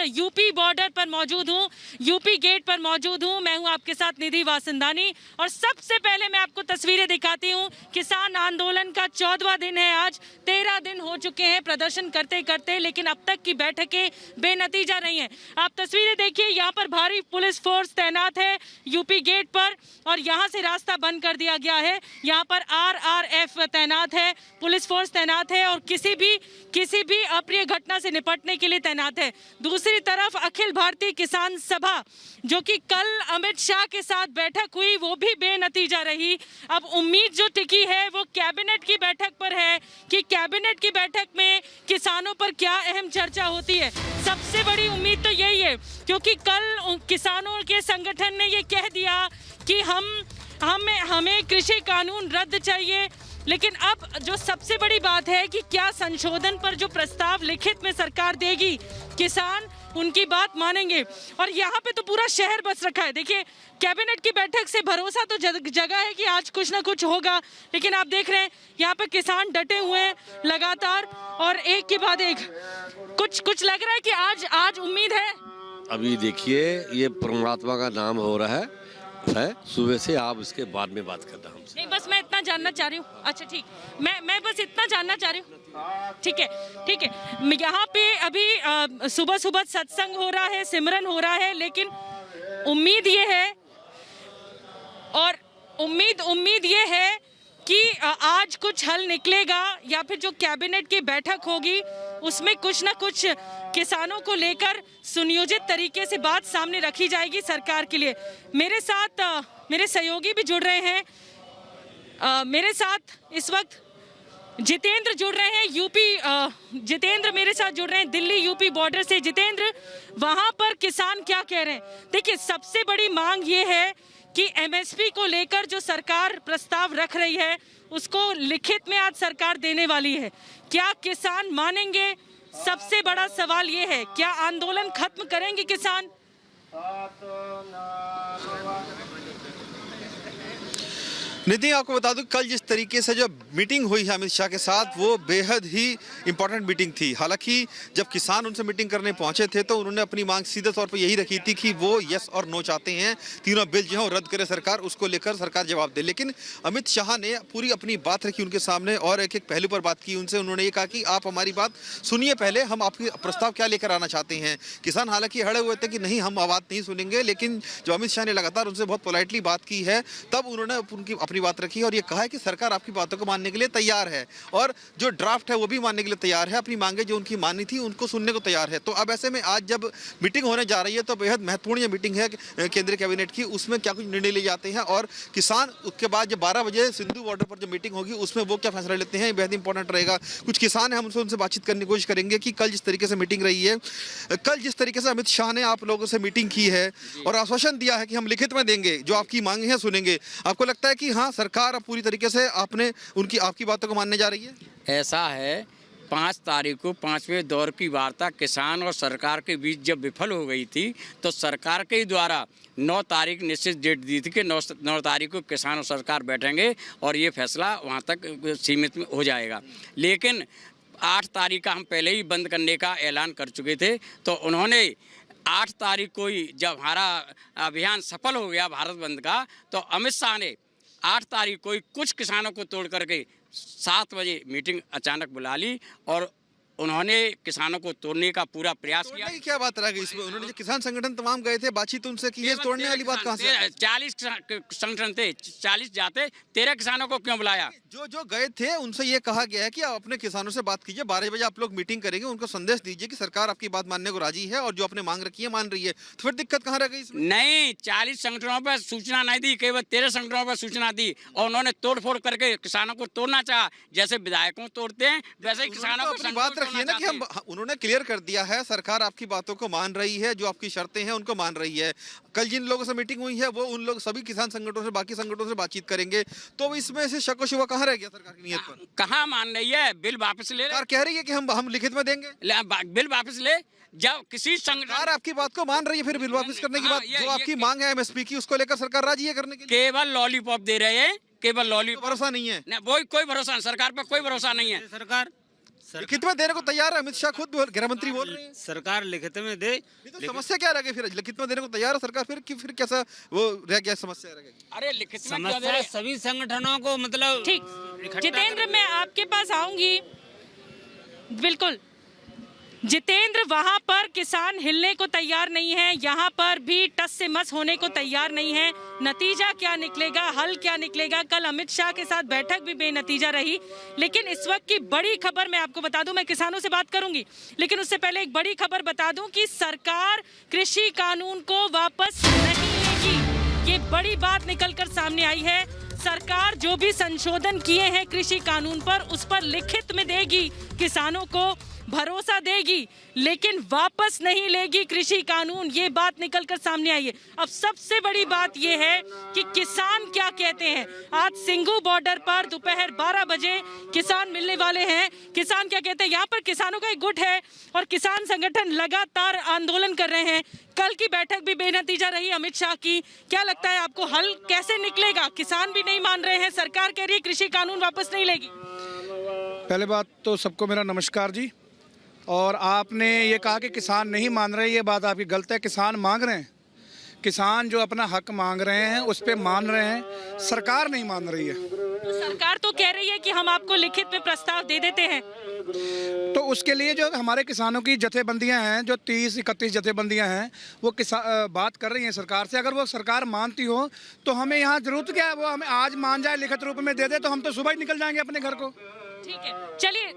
UP border पर मौजूद हूँ, यूपी गेट पर मौजूद हूँ। मैं हूँ आपके साथ निधि वासंदानी और सबसे पहले मैं आपको तस्वीरें दिखाती हूँ। किसान आंदोलन का 14वां दिन है आज, 13 दिन हो चुके हैं प्रदर्शन करते करते, लेकिन अब तक की बैठकें बेनतीजा रही हैं। आप तस्वीरें देखिए, यहाँ पर भारी पुलिस फोर्स तैनात है यूपी गेट पर और यहाँ से रास्ता बंद कर दिया गया है। यहाँ पर RRF तैनात है, पुलिस फोर्स तैनात है और किसी भी अप्रिय घटना से निपटने के लिए तैनात है। दूसरी तरफ अखिल भारतीय किसान सभा, जो कि कल अमित शाह के साथ बैठक हुई, वो भी बेनतीजा रही। अब उम्मीद जो टिकी है वो कैबिनेट की बैठक पर है कि कैबिनेट की बैठक में किसानों पर क्या अहम चर्चा होती है। सबसे बड़ी उम्मीद तो यही है, क्योंकि कल किसानों के संगठन ने ये कह दिया कि हमें कृषि कानून रद्द चाहिए। लेकिन अब जो सबसे बड़ी बात है कि क्या संशोधन पर जो प्रस्ताव लिखित में सरकार देगी, किसान उनकी बात मानेंगे। और यहाँ पे तो पूरा शहर बस रखा है। देखिए, कैबिनेट की बैठक से भरोसा तो जगह है कि आज कुछ ना कुछ होगा, लेकिन आप देख रहे हैं यहाँ पे किसान डटे हुए हैं लगातार और एक के बाद एक। कुछ लग रहा है कि आज उम्मीद है। अभी देखिए, ये परमात्मा का नाम हो रहा है सुबह से। आप इसके बाद में बात करना हमसे। नहीं, बस मैं इतना जानना चाह रही हूँ। अच्छा ठीक, मैं बस इतना जानना चाह रही हूँ। ठीक है। यहाँ पे अभी सुबह सत्संग हो रहा है, सिमरन हो रहा है, लेकिन उम्मीद ये है और उम्मीद ये है कि आज कुछ हल निकलेगा या फिर जो कैबिनेट की बैठक होगी उसमें कुछ ना कुछ किसानों को लेकर सुनियोजित तरीके से बात सामने रखी जाएगी सरकार के लिए। मेरे साथ मेरे सहयोगी भी जुड़ रहे हैं। मेरे साथ इस वक्त जितेंद्र जुड़ रहे हैं जितेंद्र मेरे साथ जुड़ रहे हैं दिल्ली यूपी बॉर्डर से। जितेंद्र, वहां पर किसान क्या कह रहे हैं? देखिए, सबसे बड़ी मांग ये है कि MSP को लेकर जो सरकार प्रस्ताव रख रही है उसको लिखित में आज सरकार देने वाली है। क्या किसान मानेंगे? सबसे बड़ा सवाल ये है, क्या आंदोलन खत्म करेंगे किसान? निधि, आपको बता दूं, कल जिस तरीके से जो मीटिंग हुई है अमित शाह के साथ, वो बेहद ही इंपॉर्टेंट मीटिंग थी। हालांकि जब किसान उनसे मीटिंग करने पहुंचे थे तो उन्होंने अपनी मांग सीधे तौर पर यही रखी थी कि वो यस और नो चाहते हैं, तीनों बिल जो है रद्द करे सरकार, उसको लेकर सरकार जवाब दे। लेकिन अमित शाह ने पूरी अपनी बात रखी उनके सामने और एक एक पहलू पर बात की उनसे। उन्होंने ये कहा कि आप हमारी बात सुनिए, पहले हम आपकी प्रस्ताव क्या लेकर आना चाहते हैं। किसान हालांकि अड़े हुए थे कि नहीं, हम आवाज़ नहीं सुनेंगे, लेकिन जो अमित शाह ने लगातार उनसे बहुत पोलाइटली बात की है, तब उन्होंने उनकी अपनी बात रखी और ये कहा है कि सरकार आपकी बातों को मानने के लिए तैयार है और जो ड्राफ्ट है वो भी मानने के लिए तैयार है। अपनी मांगे जो उनकी माननी थी उनको सुनने को तैयार है। तो अब ऐसे में आज जब मीटिंग होने जा रही है तो बेहद महत्वपूर्ण ये मीटिंग है केंद्रीय कैबिनेट की। उसमें क्या कुछ निर्णय लिए जाते हैं और किसान उसके बाद जब 12 बजे सिंधु बॉर्डर पर जो मीटिंग होगी उसमें वो क्या फैसला लेते हैं, बेहद इंपॉर्टेंट रहेगा। कुछ किसान है, हम उनसे बातचीत करने की कोशिश करेंगे कि कल जिस तरीके से मीटिंग रही है, कल जिस तरीके से अमित शाह ने आप लोगों से मीटिंग की है और आश्वासन दिया है कि हम लिखित में देंगे, जो आपकी मांगे हैं सुनेंगे, आपको लगता है कि हाँ, सरकार अब पूरी तरीके से आपकी बातों को मानने जा रही है? ऐसा है, 5 तारीख को 5वें दौर की वार्ता किसान और सरकार के बीच जब विफल हो गई थी तो सरकार के द्वारा 9 तारीख निश्चित डेट दी थी कि 9 तारीख को किसान और सरकार बैठेंगे और ये फैसला वहाँ तक सीमित हो जाएगा। लेकिन 8 तारीख का हम पहले ही बंद करने का ऐलान कर चुके थे, तो उन्होंने 8 तारीख को ही जब हमारा अभियान सफल हो गया भारत बंद का, तो अमित शाह ने 8 तारीख को ही कुछ किसानों को तोड़ करके 7 बजे मीटिंग अचानक बुला ली और उन्होंने किसानों को तोड़ने का पूरा प्रयास किया। क्या बात रह गई इसमें? उन्होंने जो किसान संगठन तमाम गए थे, बातचीत उनसे की है, तोड़ने वाली बात कहां से? 40 संगठन थे, 40 जाते, 13 किसानों को क्यों बुलाया? जो गए थे उनसे ये कहा गया है कि आप अपने किसानों से बात कीजिए, 12 बजे आप लोग मीटिंग करेंगे, उनको संदेश दीजिए कि सरकार आपकी बात मानने को राजी है और जो आपने मांग रखी है मान रही है। तो फिर दिक्कत कहाँ रह गई इसमें? नहीं, 40 संगठनों पर सूचना नहीं दी, केवल 13 संगठनों पर सूचना दी और उन्होंने तोड़फोड़ करके किसानों को तोड़ना चाहा। जैसे विधायकों तोड़ते हैं वैसे ही किसानों को बात रखी है ना कि हम, उन्होंने क्लियर कर दिया है सरकार आपकी बातों को मान रही है, जो आपकी शर्तें हैं उनको मान रही है। कल जिन लोगों से मीटिंग हुई है वो उन लोग सभी किसान संगठनों से, बाकी संगठनों से बातचीत करेंगे। तो इसमें से शक व शुबा कहाँ रह गया सरकार की नीयत पर? कहाँ मान रही है? बिल वापस ले। सरकार कह रही है कि हम लिखित में देंगे, बिल वापस ले। जब किसी संगठन आपकी बात को मान रही है, फिर बिल वापस करने की बात, जो आपकी मांग है MSP की, उसको लेकर सरकार राजी है करने के लिए? केवल लॉलीपॉप दे रहे हैं, केवल लॉलीपॉप। भरोसा नहीं है? वो कोई भरोसा नहीं, सरकार पर कोई भरोसा नहीं है। लिखित में देने को तैयार है अमित शाह, खुद गृह मंत्री बोल रहे हैं। सरकार लिखित में दे। नहीं तो समस्या क्या रह गई फिर? लिखित में देने को तैयार है सरकार, फिर कैसा वो रह गया, समस्या रह गई? अरे लिखित में क्या दे समस्या रहे? सभी संगठनों को मतलब ठीक, जितेंद्र मैं आपके पास आऊंगी। बिल्कुल जितेंद्र, वहां पर किसान हिलने को तैयार नहीं है, यहाँ पर भी टस से मस होने को तैयार नहीं है। नतीजा क्या निकलेगा, हल क्या निकलेगा? कल अमित शाह के साथ बैठक भी बेनतीजा रही। लेकिन इस वक्त की बड़ी खबर मैं आपको बता दूं, मैं किसानों से बात करूंगी, लेकिन उससे पहले एक बड़ी खबर बता दूं कि सरकार कृषि कानून को वापस नहीं लेगी। ये बड़ी बात निकलकर सामने आई है। सरकार जो भी संशोधन किए हैं कृषि कानून पर, उस पर लिखित में देगी, किसानों को भरोसा देगी, लेकिन वापस नहीं लेगी कृषि कानून। ये बात निकलकर सामने आई है। अब सबसे बड़ी बात ये है कि किसान क्या कहते हैं। आज सिंघू बॉर्डर पर दोपहर 12 बजे किसान मिलने वाले हैं। किसान क्या कहते हैं? यहाँ पर किसानों का एक गुट है और किसान संगठन लगातार आंदोलन कर रहे हैं। कल की बैठक भी बेनतीजा रही अमित शाह की। क्या लगता है आपको, हल कैसे निकलेगा? किसान भी नहीं मान रहे हैं, सरकार कह रही है कृषि कानून वापस नहीं लेगी। पहले बात तो सबको मेरा नमस्कार जी। और आपने ये कहा कि किसान नहीं मान रहे, ये बात आपकी गलत है। किसान मांग रहे हैं, किसान जो अपना हक मांग रहे हैं उस पे मान रहे हैं, सरकार नहीं मान रही है। तो सरकार तो कह रही है कि हम आपको लिखित में प्रस्ताव दे देते हैं। तो उसके लिए जो हमारे किसानों की जथेबंदियां हैं, जो 30-31 जथेबंदियां हैं, वो बात कर रही हैं सरकार से। अगर वो सरकार मानती हो तो हमें यहाँ जरूरत क्या है, वो हमें आज मान जाए, लिखित रूप में दे दे, तो हम तो सुबह ही निकल जाएंगे अपने घर को। ठीक है, चलिए।